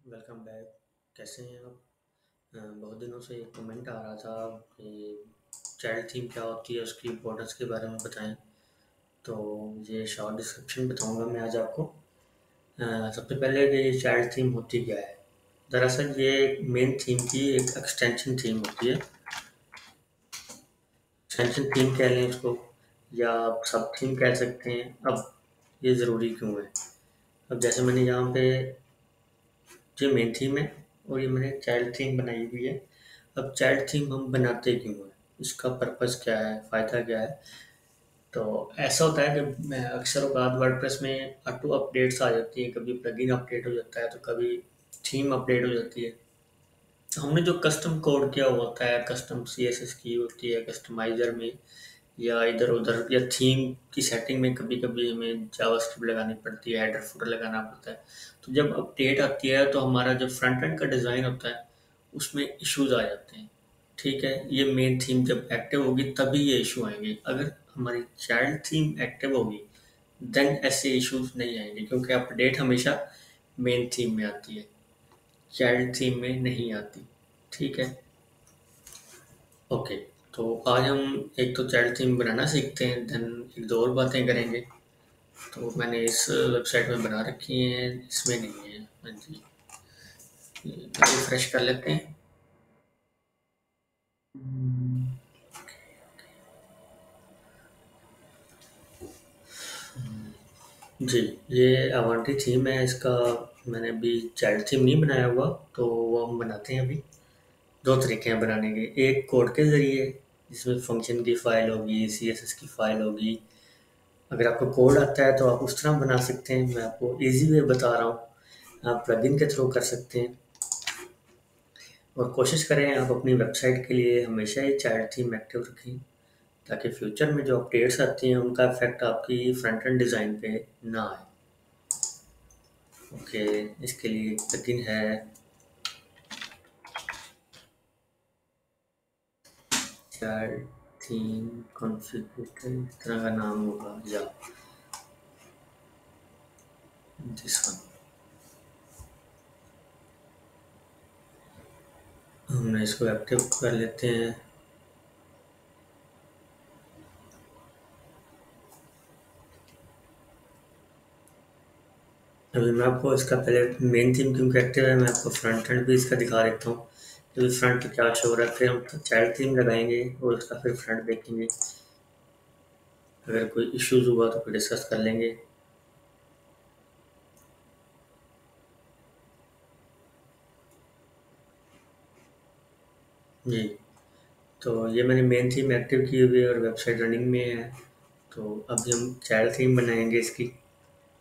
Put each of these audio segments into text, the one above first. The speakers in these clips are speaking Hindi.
Welcome back. कैसे हैं आप? बहुत दिनों से एक कमेंट आ रहा था कि चाइल्ड थीम क्या होती है, उसकी इम्पोर्टेंस के बारे में बताएं। तो ये शॉर्ट डिस्क्रिप्शन बताऊंगा मैं आज आपको। सबसे पहले कि ये चाइल्ड थीम होती क्या है। दरअसल ये मेन थीम की एक एक्सटेंशन थीम होती है। एक्सटेंशन थीम कह लें इसको, या आप सब थीम कह सकते हैं। अब ये ज़रूरी क्यों है? अब जैसे मैंने यहाँ पे जो मेन थीम है और ये मैंने चाइल्ड थीम बनाई हुई है। अब चाइल्ड थीम हम बनाते क्यों हैं, इसका पर्पस क्या है, फ़ायदा क्या है? तो ऐसा होता है कि मैं अक्सर औकात वर्डप्रेस में ऑटो अपडेट्स आ जाती हैं। कभी प्लगइन अपडेट हो जाता है तो कभी थीम अपडेट हो जाती है। तो हमने जो कस्टम कोड किया हुआ होता है, कस्टम सीएसएस की होती है कस्टमाइज़र में, या इधर उधर, या थीम की सेटिंग में कभी कभी हमें जावास्क्रिप्ट लगानी पड़ती है, हेडर फुटर लगाना पड़ता है। तो जब अपडेट आती है तो हमारा जो फ्रंट एंड का डिज़ाइन होता है उसमें इश्यूज आ जाते हैं। ठीक है, ये मेन थीम जब एक्टिव होगी तभी ये इशू आएंगे। अगर हमारी चाइल्ड थीम एक्टिव होगी देन ऐसे इश्यूज नहीं आएंगे, क्योंकि अपडेट हमेशा मेन थीम में आती है, चाइल्ड थीम में नहीं आती। ठीक है, ओके। तो आज हम एक तो चाइल्ड थीम बनाना सीखते हैं, देन एक दो और बातें करेंगे। तो मैंने इस वेबसाइट में बना रखी हैं, इसमें नहीं है। हाँ जी, रिफ्रेश कर लेते हैं। जी, ये अवांटी थीम है इसका। मैंने अभी चाइल्ड थीम नहीं बनाया हुआ, तो वो हम बनाते हैं अभी। दो तरीके हैं बनाने के, एक कोड के ज़रिए जिसमें फंक्शन की फ़ाइल होगी, सीएसएस की फ़ाइल होगी। अगर आपको कोड आता है तो आप उस तरह बना सकते हैं, मैं आपको इजी वे बता रहा हूँ। आप प्लगइन के थ्रू कर सकते हैं। और कोशिश करें आप अपनी वेबसाइट के लिए हमेशा ही चाइल्ड थीम एक्टिव रखें, ताकि फ्यूचर में जो अपडेट्स आती हैं उनका इफेक्ट आपकी फ्रंट एंड डिज़ाइन पे ना आए। ओके, इसके लिए प्लगइन है चाइल्ड थीम कॉन्फ़िगरेटर, इस तरह का नाम होगा, या दिस वन। हमने इसको एक्टिव कर लेते हैं। अभी मैं आपको इसका पहले मेन थीम क्यों एक्टिव है, मैं आपको फ्रंट एंड भी इसका दिखा देता हूँ कि फ्रंट क्या शो हो रहा है। फिर हम चाइल्ड थीम लगाएंगे और उसका फिर फ्रंट देखेंगे। अगर कोई इश्यूज हुआ तो फिर डिस्कस कर लेंगे। जी, तो ये मैंने मेन थीम एक्टिव की हुई है और वेबसाइट रनिंग में है। तो अभी हम चाइल्ड थीम बनाएंगे इसकी।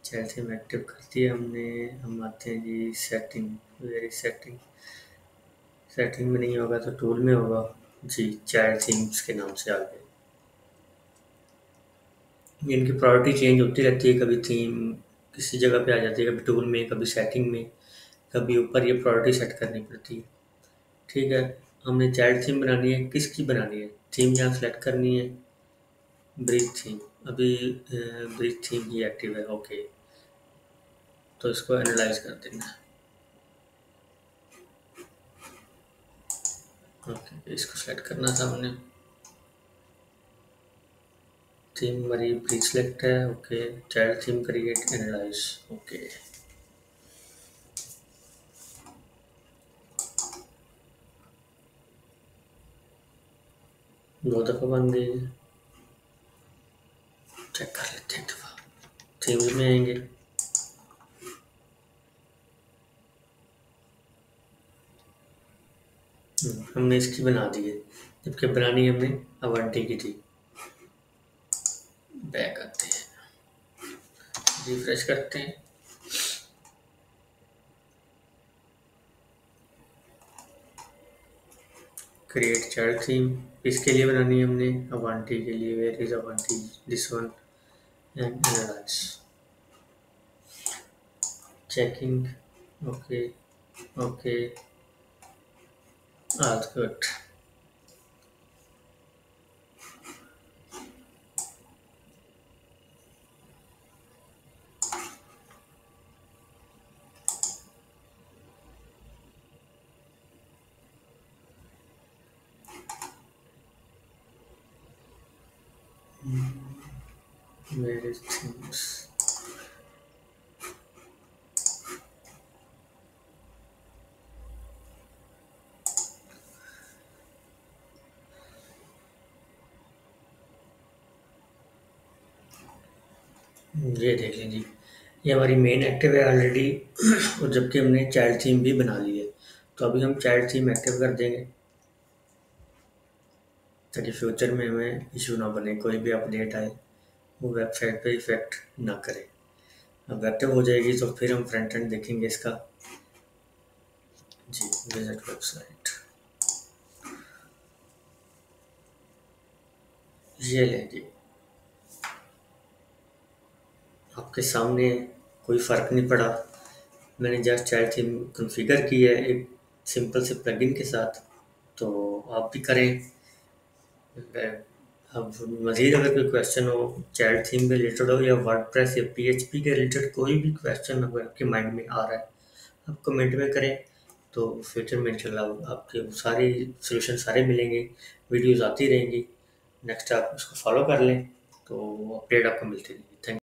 चाइल्ड थीम एक्टिव कर दिया हमने। हम आते हैं जी सेटिंग, वेरी सेटिंग। सेटिंग में नहीं होगा तो टूल में होगा। जी, चाइल्ड थीम्स के नाम से आ गए। इनकी प्रायोरिटी चेंज होती रहती है, कभी थीम किसी जगह पे आ जाती है, कभी टूल में, कभी सेटिंग में, कभी ऊपर ये प्रायोरिटी सेट करनी पड़ती है। ठीक है, हमने चाइल्ड थीम बनानी है, किसकी बनानी है? थीम यहाँ सेलेक्ट करनी है, ब्रीथ थीम। अभी ब्रीथ थीम ही एक्टिव है, ओके। तो इसको एनालाइज कर देना। ओके, इसको सेलेक्ट करना था हमने। थीम हमारी ब्रीथ सेलेक्ट है, okay. Child theme create analyse, okay. दो दफ़ा बन गई है, चेक कर लेते हैं एक दफ़ा। थीम्स में आएंगे। हमने इसकी बना दी है, जबकि बनानी हमने अवंती की थी। बैक आते हैं, रिफ्रेश करते हैं। क्रिएट चाइल्ड थीम इसके लिए बनानी है हमने, अवंती के लिए। Where is Avanti, this one. And analyse, checking, okay, okay, all good. मेरे थीम्स। ये देख लीजिए, ये हमारी मेन एक्टिव है ऑलरेडी और जबकि हमने चाइल्ड थीम भी बना ली है। तो अभी हम चाइल्ड थीम एक्टिव कर देंगे ताकि फ्यूचर में हमें इशू ना बने, कोई भी अपडेट आए वो वेबसाइट पे इफेक्ट ना करे। अब एक्टिव हो जाएगी तो फिर हम फ्रंट एंड देखेंगे इसका। जी, विजिट वेबसाइट, ये लेंगे आपके सामने। कोई फ़र्क नहीं पड़ा, मैंने जस्ट चाइल्ड थीम कॉन्फ़िगर की है एक सिंपल से प्लगइन के साथ, तो आप भी करें। अब मज़ीद अगर कोई क्वेश्चन हो चाइल्ड थीम के रिलेटेड हो या वर्डप्रेस या पीएचपी के रिलेटेड, कोई भी क्वेश्चन अगर आपके माइंड में आ रहा है आप कमेंट में करें, तो फ्यूचर में इंशाल्लाह आपके सारी सॉल्यूशन सारे मिलेंगे, वीडियोस आती रहेंगी। नेक्स्ट आप उसको फॉलो कर लें तो अपडेट आपको मिलती रहेगी। थैंक